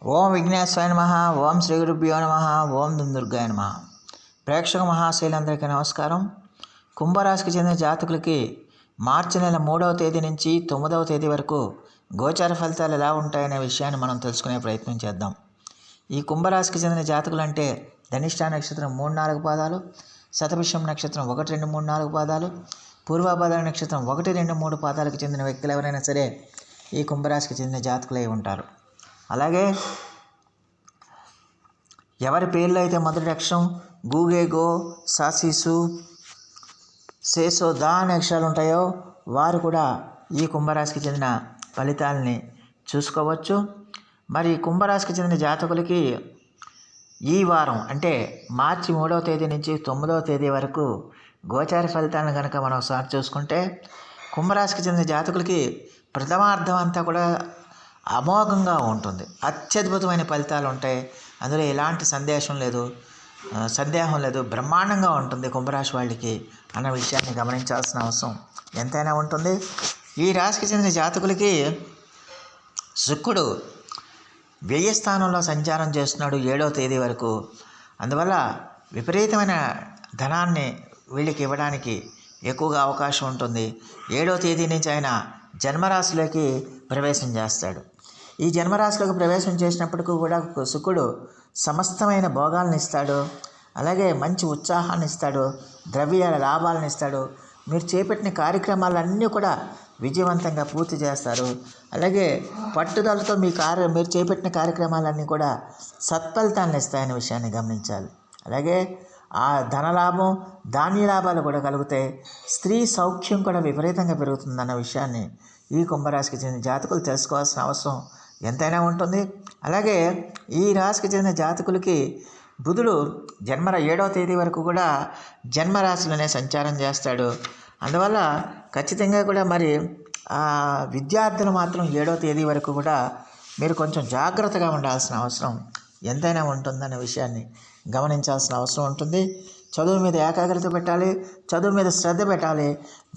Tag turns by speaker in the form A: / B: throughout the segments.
A: ఓం విఘ్నేశ్వరాయ నమః. ఓం శ్రీ గురుభ్యో నమః. ఓం దుర్గాయ నమః. ప్రేక్షక మహాశైలందరికీ నమస్కారం. కుంభరాశికి చెందిన జాతకులకి మార్చి నెల 3వ తేదీ నుంచి 9వ తేదీ వరకు గోచార ఫలితాలు ఎలా ఉంటాయనే విషయాన్ని మనం తెలుసుకునే ప్రయత్నం చేద్దాం. ఈ కుంభరాశికి చెందిన జాతకులు అంటే ధనిష్ఠా నక్షత్రం 3-4 పాదాలు, శతభిషం నక్షత్రం 1, 2, 3, 4 పాదాలు, పూర్వాభాద్ర నక్షత్రం 1, 2, 3 పాదాలకు చెందిన వ్యక్తులు ఎవరైనా సరే ఈ కుంభరాశికి చెందిన జాతకులై ఉంటారు. అలాగే ఎవరి పేర్లు అయితే మొదటి అక్షరం గూగే, గో, సాసీసు, సేసో, దా అనే అక్షరాలు ఉంటాయో వారు కూడా ఈ కుంభరాశికి చెందిన ఫలితాలని చూసుకోవచ్చు. మరి కుంభరాశికి చెందిన జాతకులకి ఈ వారం అంటే మార్చి 3వ తేదీ నుంచి 9వ తేదీ వరకు గోచార ఫలితాలను కనుక మనం ఒకసారి చూసుకుంటే కుంభరాశికి చెందిన జాతకులకి ప్రథమార్థం అంతా కూడా అమోఘంగా ఉంటుంది. అత్యద్భుతమైన ఫలితాలు ఉంటాయి. అందులో ఎలాంటి సందేహం లేదు. బ్రహ్మాండంగా ఉంటుంది కుంభరాశి వాళ్ళకి అన్న విషయాన్ని గమనించాల్సిన అవసరం ఎంతైనా ఉంటుంది. ఈ రాశికి చెందిన జాతకులకి శుక్రుడు వ్యయ స్థానంలో సంచారం చేస్తున్నాడు 7వ తేదీ వరకు. అందువల్ల విపరీతమైన ధనాన్ని వీళ్ళకి ఇవ్వడానికి ఎక్కువగా అవకాశం ఉంటుంది. 7వ తేదీ నుంచి ఆయన జన్మరాశిలోకి ప్రవేశం చేస్తాడు. ఈ జన్మరాశిలోకి ప్రవేశం చేసినప్పటికీ కూడా శుక్రుడు సమస్తమైన భోగాలను ఇస్తాడు. అలాగే మంచి ఉత్సాహాన్ని ఇస్తాడు, ద్రవ్య లాభాలను ఇస్తాడు. మీరు చేపట్టిన కార్యక్రమాలన్నీ కూడా విజయవంతంగా పూర్తి చేస్తారు. అలాగే పట్టుదలతో మీరు చేపట్టిన కార్యక్రమాలన్నీ కూడా సత్ఫలితాలను ఇస్తాయనే విషయాన్ని గమనించాలి. అలాగే ఆ ధనలాభం, ధాన్య లాభాలు కూడా కలుగుతాయి. స్త్రీ సౌఖ్యం కూడా విపరీతంగా పెరుగుతుందన్న విషయాన్ని ఈ కుంభరాశికి చెందిన జాతకులు తెలుసుకోవాల్సిన అవసరం ఎంతైనా ఉంటుంది. అలాగే ఈ రాశికి చెందిన జాతకులకి బుధుడు 7వ తేదీ వరకు కూడా జన్మరాశిలోనే సంచారం చేస్తాడు. అందువల్ల ఖచ్చితంగా కూడా మరి విద్యార్థులు మాత్రం 7వ తేదీ వరకు కూడా మీరు కొంచెం జాగ్రత్తగా ఉండాల్సిన అవసరం ఎంతైనా ఉంటుందనే విషయాన్ని గమనించాల్సిన అవసరం ఉంటుంది. చదువు మీద ఏకాగ్రత పెట్టాలి, చదువు మీద శ్రద్ధ పెట్టాలి.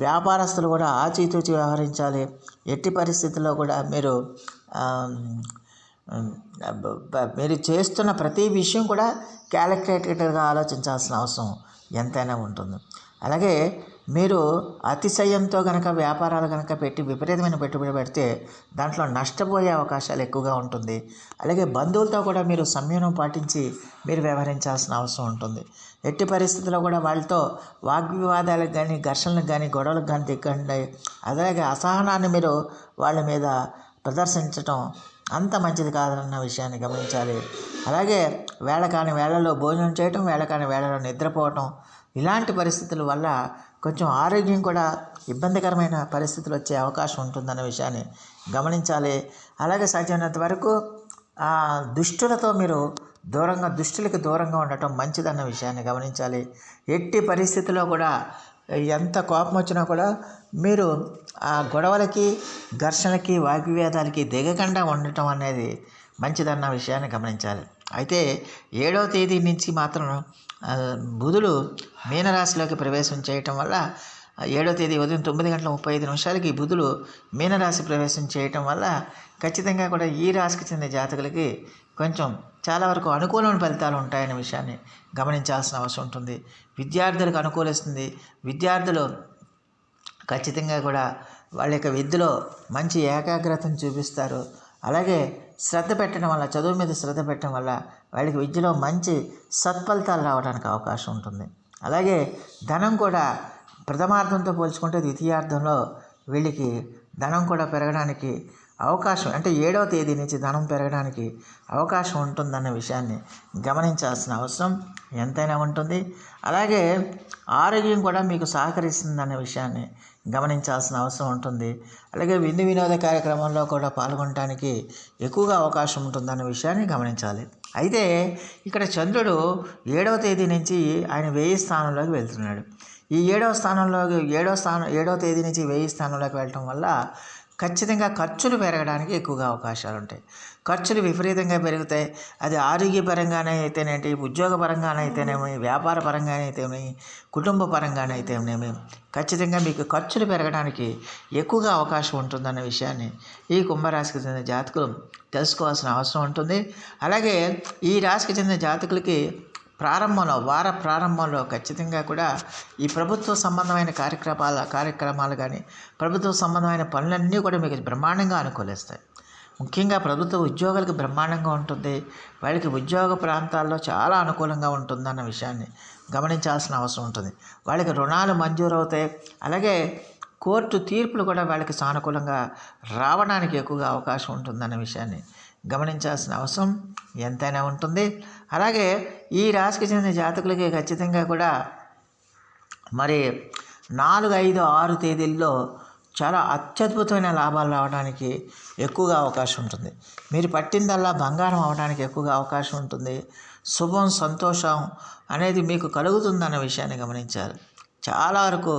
A: వ్యాపారస్తులు కూడా ఆచితూచి వ్యవహరించాలి. ఎట్టి పరిస్థితుల్లో కూడా మీరు చేస్తున్న ప్రతి విషయం కూడా క్యాలిక్యులేటెడ్గా ఆలోచించాల్సిన అవసరం ఎంతైనా ఉంటుంది. అలాగే మీరు అతిశయంతో కనుక వ్యాపారాలు కనుక పెట్టి విపరీతమైన పెట్టుబడి పెడితే దాంట్లో నష్టపోయే అవకాశాలు ఎక్కువగా ఉంటుంది. అలాగే బంధువులతో కూడా మీరు సంయమనం పాటించి మీరు వ్యవహరించాల్సిన అవసరం ఉంటుంది. ఎట్టి పరిస్థితుల్లో కూడా వాళ్ళతో వాగ్వివాదాలకు కానీ, ఘర్షణలకు కానీ, గొడవలకు కానీ దిక్కండి. అలాగే అసహనాన్ని మీరు వాళ్ళ మీద ప్రదర్శించటం అంత మంచిది కాదన్న విషయాన్ని గమనించాలి. అలాగే వేళకాని వేళల్లో భోజనం చేయటం, వేళకాని వేళలో నిద్రపోవటం, ఇలాంటి పరిస్థితుల వల్ల కొంచెం ఆరోగ్యం కూడా ఇబ్బందికరమైన పరిస్థితులు వచ్చే అవకాశం ఉంటుందన్న విషయాన్ని గమనించాలి. అలాగే సాధ్యమైనంత వరకు దుష్టులతో మీరు దుష్టులకి దూరంగా ఉండటం మంచిదన్న విషయాన్ని గమనించాలి. ఎట్టి పరిస్థితుల్లో కూడా ఎంత కోపం వచ్చినా కూడా మీరు ఆ గొడవలకి, ఘర్షణకి, వాగ్వివాదాలకి దిగకుండా ఉండటం అనేది మంచిదన్న విషయాన్ని గమనించాలి. అయితే 7వ తేదీ నుంచి మాత్రం బుధుడు మీనరాశిలోకి ప్రవేశం చేయటం వల్ల 7వ తేదీ ఉదయం 9:35 బుధుడు మీనరాశి ప్రవేశం చేయటం వల్ల ఖచ్చితంగా కూడా ఈ రాశికి చెందిన జాతకులకి కొంచెం చాలా వరకు అనుకూలమైన ఫలితాలు ఉంటాయనే విషయాన్ని గమనించాల్సిన అవసరం ఉంటుంది. విద్యార్థులకు అనుకూలిస్తుంది. విద్యార్థులు ఖచ్చితంగా కూడా వాళ్ళ యొక్క విద్యలో మంచి ఏకాగ్రతను చూపిస్తారు. అలాగే శ్రద్ధ పెట్టడం వల్ల, చదువు మీద శ్రద్ధ పెట్టడం వల్ల వాళ్ళకి విద్యలో మంచి సత్ఫలితాలు రావడానికి అవకాశం ఉంటుంది. అలాగే ధనం కూడా ప్రథమార్థంతో పోల్చుకుంటే ద్వితీయార్థంలో వీళ్ళకి ధనం కూడా పెరగడానికి అవకాశం, అంటే 7వ తేదీ నుంచి ధనం పెరగడానికి అవకాశం ఉంటుందన్న విషయాన్ని గమనించాల్సిన అవసరం ఎంతైనా ఉంటుంది. అలాగే ఆరోగ్యం కూడా మీకు సహకరిస్తుందన్న విషయాన్ని గమనించాల్సిన అవసరం ఉంటుంది. అలాగే వినోద కార్యక్రమంలో కూడా పాల్గొనడానికి ఎక్కువగా అవకాశం ఉంటుందన్న విషయాన్ని గమనించాలి. అయితే ఇక్కడ చంద్రుడు 7వ తేదీ నుంచి ఆయన వ్యయ స్థానంలోకి వెళ్తున్నాడు. ఈ 7వ తేదీ నుంచి వ్యయ స్థానంలోకి వెళ్ళటం వల్ల ఖచ్చితంగా ఖర్చులు పెరగడానికి ఎక్కువగా అవకాశాలు ఉంటాయి. ఖర్చులు విపరీతంగా పెరుగుతాయి. అది ఆరోగ్యపరంగానే అయితేనేంటి, ఉద్యోగపరంగానే అయితేనేమి, వ్యాపార పరంగానే అయితేనేమి, కుటుంబ పరంగానే అయితేనేమి, ఖచ్చితంగా మీకు ఖర్చులు పెరగడానికి ఎక్కువగా అవకాశం ఉంటుందన్న విషయాన్ని ఈ కుంభరాశికి చెందిన జాతకులు తెలుసుకోవాల్సిన అవసరం ఉంటుంది. అలాగే ఈ రాశికి చెందిన జాతకులకి వార ప్రారంభంలో ఖచ్చితంగా కూడా ఈ ప్రభుత్వ సంబంధమైన కార్యక్రమాలు కానీ, ప్రభుత్వ సంబంధమైన పనులన్నీ కూడా మీకు బ్రహ్మాండంగా అనుకూలిస్తాయి. ముఖ్యంగా ప్రభుత్వ ఉద్యోగులకు బ్రహ్మాండంగా ఉంటుంది. వాళ్ళకి ఉద్యోగ ప్రాంతాల్లో చాలా అనుకూలంగా ఉంటుందన్న విషయాన్ని గమనించాల్సిన అవసరం ఉంటుంది. వాళ్ళకి రుణాలు మంజూరు అవుతాయి. అలాగే కోర్టు తీర్పులు కూడా వాళ్ళకి సానుకూలంగా రావడానికి ఎక్కువగా అవకాశం ఉంటుందన్న విషయాన్ని గమనించాల్సిన అవసరం ఎంతైనా ఉంటుంది. అలాగే ఈ రాశికి చెందిన జాతకులకి ఖచ్చితంగా కూడా మరి 4, 5, 6 తేదీల్లో చాలా అత్యద్భుతమైన లాభాలు రావడానికి ఎక్కువగా అవకాశం ఉంటుంది. మీరు పట్టిందల్లా బంగారం అవడానికి ఎక్కువగా అవకాశం ఉంటుంది. శుభం, సంతోషం అనేది మీకు కలుగుతుందన్న విషయాన్ని గమనించాలి. చాలా వరకు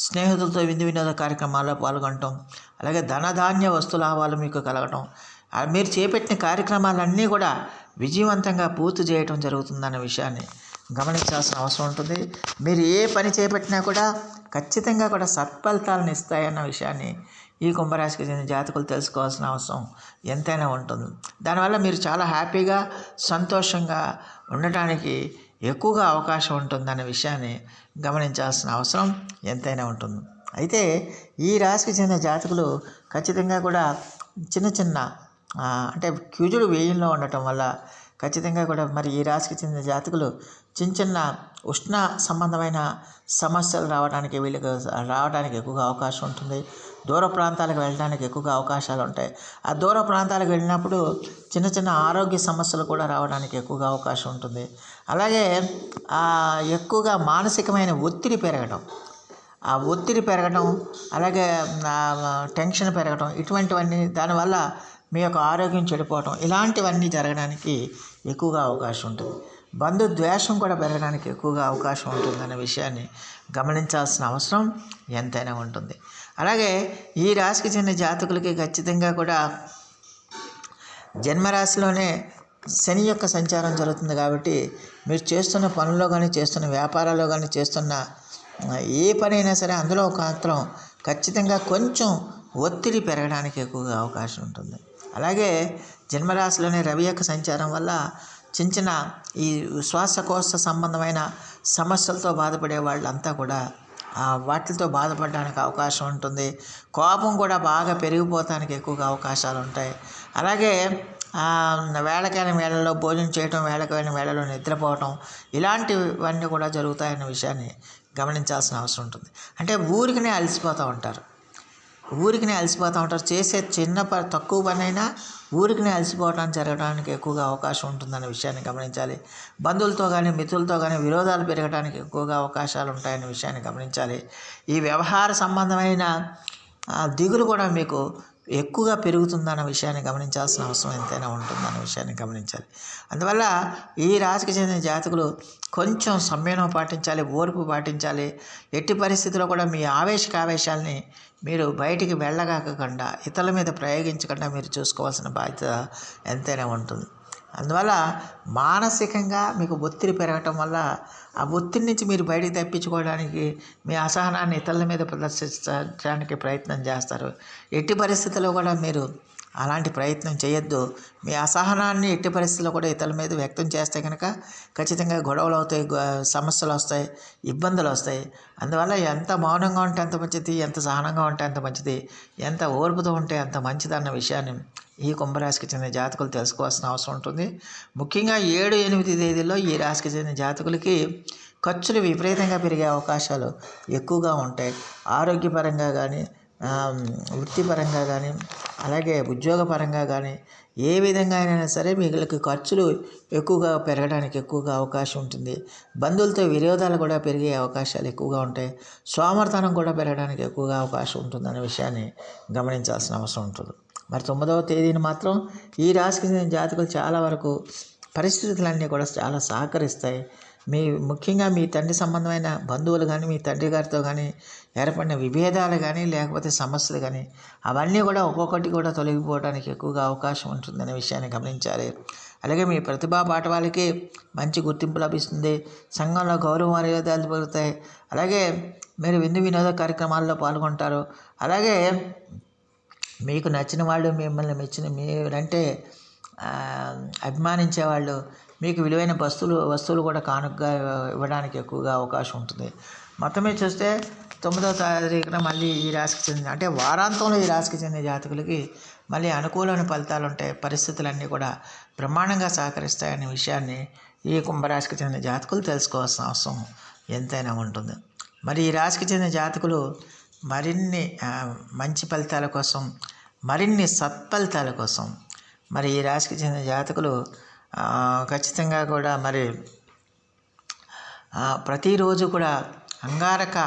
A: స్నేహితులతో వినోద కార్యక్రమాల్లో పాల్గొనటం, అలాగే ధనధాన్య వస్తు లాభాలు మీకు కలగటం, మీరు చేపట్టిన కార్యక్రమాలన్నీ కూడా విజయవంతంగా పూర్తి చేయటం జరుగుతుందన్న విషయాన్ని గమనించాల్సిన అవసరం ఉంటుంది. మీరు ఏ పని చేపట్టినా కూడా ఖచ్చితంగా కూడా సత్ఫలితాలను ఇస్తాయన్న విషయాన్ని ఈ కుంభరాశికి చెందిన జాతకులు తెలుసుకోవాల్సిన అవసరం ఎంతైనా ఉంటుంది. దానివల్ల మీరు చాలా హ్యాపీగా, సంతోషంగా ఉండటానికి ఎక్కువగా అవకాశం ఉంటుందన్న విషయాన్ని గమనించాల్సిన అవసరం ఎంతైనా ఉంటుంది. అయితే ఈ రాశికి చెందిన జాతకులు ఖచ్చితంగా కూడా చిన్న అంటే క్యూజుడు వేయంలో ఉండటం వల్ల ఖచ్చితంగా కూడా మరి ఈ రాశికి చెందిన జాతకులు చిన్న ఉష్ణ సంబంధమైన సమస్యలు రావడానికి ఎక్కువగా అవకాశం ఉంటుంది. దూర ప్రాంతాలకు వెళ్ళడానికి ఎక్కువగా అవకాశాలు ఉంటాయి. ఆ దూర ప్రాంతాలకు వెళ్ళినప్పుడు చిన్న ఆరోగ్య సమస్యలు కూడా రావడానికి ఎక్కువగా అవకాశం ఉంటుంది. అలాగే ఎక్కువగా మానసికమైన ఒత్తిడి పెరగడం, ఆ ఒత్తిడి పెరగడం, అలాగే టెన్షన్ పెరగడం, ఇటువంటివన్నీ దానివల్ల మీ యొక్క ఆరోగ్యం చెడిపోవటం, ఇలాంటివన్నీ జరగడానికి ఎక్కువగా అవకాశం ఉంటుంది. బంధుద్వేషం కూడా పెరగడానికి ఎక్కువగా అవకాశం ఉంటుందనే విషయాన్ని గమనించాల్సిన అవసరం ఎంతైనా ఉంటుంది. అలాగే ఈ రాశికి చెందిన జాతకులకి ఖచ్చితంగా కూడా జన్మరాశిలోనే శని యొక్క సంచారం జరుగుతుంది కాబట్టి మీరు చేస్తున్న పనుల్లో కానీ, చేస్తున్న వ్యాపారాల్లో కానీ, చేస్తున్న ఏ పని అయినా సరే అందులో మాత్రం ఖచ్చితంగా కొంచెం ఒత్తిడి పెరగడానికి ఎక్కువగా అవకాశం ఉంటుంది. అలాగే జన్మరాశిలోనే రవి యొక్క సంచారం వల్ల చిన్న ఈ శ్వాసకోశ సంబంధమైన సమస్యలతో బాధపడే వాళ్ళంతా కూడా వాటితో బాధపడడానికి అవకాశం ఉంటుంది. కోపం కూడా బాగా పెరిగిపోతానికి ఎక్కువగా అవకాశాలు ఉంటాయి. అలాగే వేళకైన వేళల్లో భోజనం చేయటం, వేళకైన వేళలో నిద్రపోవటం, ఇలాంటివన్నీ కూడా జరుగుతాయన్న విషయాన్ని గమనించాల్సిన అవసరం ఉంటుంది. అంటే ఊరికనే అలసిపోతూ ఉంటారు. చేసే తక్కువ పని అయినా ఊరికనే అలసిపోవడానికి జరగడానికి ఎక్కువగా అవకాశం ఉంటుందనే విషయాన్ని గమనించాలి. బంధువులతో కానీ, మిత్రులతో కానీ విరోధాలు పెరగడానికి ఎక్కువగా అవకాశాలు ఉంటాయనే విషయాన్ని గమనించాలి. ఈ వ్యవహార సంబంధమైన దిగులు కూడా మీకు ఎక్కువగా పెరుగుతుందన్న విషయాన్ని గమనించాల్సిన అవసరం ఎంతైనా ఉంటుందన్న విషయాన్ని గమనించాలి. అందువల్ల ఈ రాశికి చెందిన జాతకులు కొంచెం సంయమనం పాటించాలి, ఓర్పు పాటించాలి. ఎట్టి పరిస్థితుల్లో కూడా మీ ఆవేశాల్ని మీరు బయటికి వెళ్ళగాకుండా, ఇతరుల మీద ప్రయోగించకుండా మీరు చూసుకోవాల్సిన బాధ్యత ఎంతైనా ఉంటుంది. అందువల్ల మానసికంగా మీకు ఒత్తిడి పెరగటం వల్ల ఆ ఒత్తిడి నుంచి మీరు బయటికి తప్పించుకోవడానికి మీ అసహనాన్ని ఇతరుల మీద ప్రదర్శించడానికి ప్రయత్నం చేస్తారు. ఎట్టి పరిస్థితుల్లో కూడా మీరు అలాంటి ప్రయత్నం చేయొద్దు. మీ అసహనాన్ని ఎట్టి పరిస్థితుల్లో కూడా ఇతరుల మీద వ్యక్తం చేస్తే కనుక ఖచ్చితంగా గొడవలు అవుతాయి, సమస్యలు వస్తాయి, ఇబ్బందులు వస్తాయి. అందువల్ల ఎంత మౌనంగా ఉంటే అంత మంచిది, ఎంత సహనంగా ఉంటే అంత మంచిది, ఎంత ఓర్పుతో ఉంటే అంత మంచిది అన్న విషయాన్ని ఈ కుంభరాశికి చెందిన జాతకులు తెలుసుకోవాల్సిన అవసరం ఉంటుంది. ముఖ్యంగా 7, 8 తేదీల్లో ఈ రాశికి చెందిన జాతకులకి ఖర్చులు విపరీతంగా పెరిగే అవకాశాలు ఎక్కువగా ఉంటాయి. ఆరోగ్యపరంగా కానీ, వృత్తిపరంగా కానీ, అలాగే ఉద్యోగపరంగా కానీ, ఏ విధంగా అయినా సరే మీకు ఖర్చులు ఎక్కువగా పెరగడానికి ఎక్కువగా అవకాశం ఉంటుంది. బంధువులతో విరోధాలు కూడా పెరిగే అవకాశాలు ఎక్కువగా ఉంటాయి. సోమరితనం కూడా పెరగడానికి ఎక్కువగా అవకాశం ఉంటుందనే విషయాన్ని గమనించాల్సిన అవసరం ఉంటుంది. మరి 9వ తేదీని మాత్రం ఈ రాశికి చెందిన జాతకులు చాలా వరకు పరిస్థితులన్నీ కూడా చాలా సహకరిస్తాయి. ముఖ్యంగా మీ తండ్రి సంబంధమైన బంధువులు కానీ, మీ తండ్రి గారితో కానీ ఏర్పడిన విభేదాలు కానీ లేకపోతే సమస్యలు కానీ అవన్నీ కూడా ఒక్కొక్కటి కూడా తొలగిపోవడానికి ఎక్కువగా అవకాశం ఉంటుందనే విషయాన్ని గమనించాలి. అలాగే మీ ప్రతిభా పాఠవాలకి మంచి గుర్తింపు లభిస్తుంది. సంఘంలో గౌరవ మర్యాదలు పెరుగుతాయి. అలాగే మీరు విందు వినోద కార్యక్రమాల్లో పాల్గొంటారు. అలాగే మీకు నచ్చిన వాళ్ళు, మిమ్మల్ని మెచ్చిన, మీరంటే అభిమానించే వాళ్ళు మీకు విలువైన వస్తువులు కూడా కానుకగా ఇవ్వడానికి ఎక్కువగా అవకాశం ఉంటుంది. మొత్తం మీద చూస్తే 9వ తారీఖున మళ్ళీ ఈ రాశికి చెందిన, అంటే వారాంతంలో ఈ రాశికి చెందిన జాతకులకి మళ్ళీ అనుకూలమైన ఫలితాలు ఉంటాయి. పరిస్థితులన్నీ కూడా బ్రహ్మాండంగా సహకరిస్తాయనే విషయాన్ని ఈ కుంభరాశికి చెందిన జాతకులు తెలుసుకోవాల్సిన అవసరం ఎంతైనా ఉంటుంది. మరి ఈ రాశికి చెందిన జాతకులు మరిన్ని మంచి ఫలితాల కోసం, మరిన్ని సత్ఫలితాల కోసం మరి ఈ రాశికి చెందిన జాతకులు ఖచ్చితంగా కూడా మరి ప్రతిరోజు కూడా అంగారక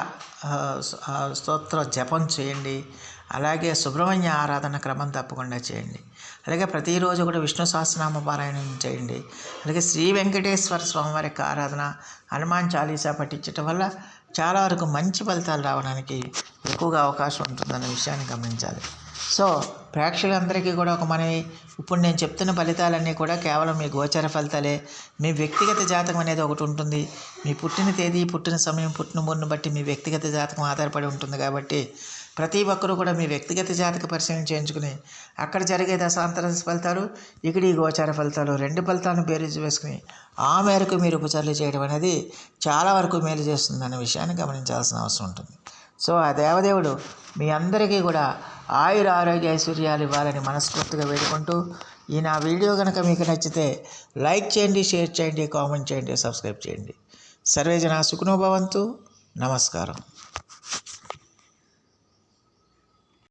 A: స్తోత్ర జపం చేయండి. అలాగే సుబ్రహ్మణ్య ఆరాధన క్రమం తప్పకుండా చేయండి. అలాగే ప్రతిరోజు కూడా విష్ణు సహస్రనామ పారాయణం చేయండి. అలాగే శ్రీ వెంకటేశ్వర స్వామివారి యొక్క ఆరాధన, హనుమాన్ చాలీసా పఠించడం వల్ల చాలా వరకు మంచి ఫలితాలు రావడానికి ఎక్కువగా అవకాశం ఉంటుందన్న విషయాన్ని గమనించాలి. సో ప్రేక్షకులందరికీ కూడా ఒక మనవి, ఇప్పుడు నేను చెప్తున్న ఫలితాలన్నీ కూడా కేవలం మీ గోచర ఫలితాలే. మీ వ్యక్తిగత జాతకం అనేది ఒకటి ఉంటుంది. మీ పుట్టిన తేదీ, పుట్టిన సమయం, పుట్టిన ఊరిని బట్టి మీ వ్యక్తిగత జాతకం ఆధారపడి ఉంటుంది. కాబట్టి ప్రతి ఒక్కరూ కూడా మీ వ్యక్తిగత జాతక పరిశీలన చేయించుకుని అక్కడ జరిగే దశాంతర ఫలితాలు, ఇక్కడ ఈ గోచార ఫలితాలు, రెండు ఫలితాలను బేరీజు వేసుకుని ఆ మేరకు మీరు ఉపచారాలు చేయడం అనేది చాలా వరకు మేలు చేస్తుందన్న విషయాన్ని గమనించాల్సిన అవసరం ఉంటుంది. సో ఆ దేవదేవుడు మీ అందరికీ కూడా ఆయుర ఆరోగ్య ఐశ్వర్యాలు ఇవ్వాలని మనస్ఫూర్తిగా వేడుకుంటూ, ఈ నా వీడియో కనుక మీకు నచ్చితే లైక్ చేయండి, షేర్ చేయండి, కామెంట్ చేయండి, సబ్స్క్రైబ్ చేయండి. సర్వే జనా సుఖినో భవంతు. నమస్కారం.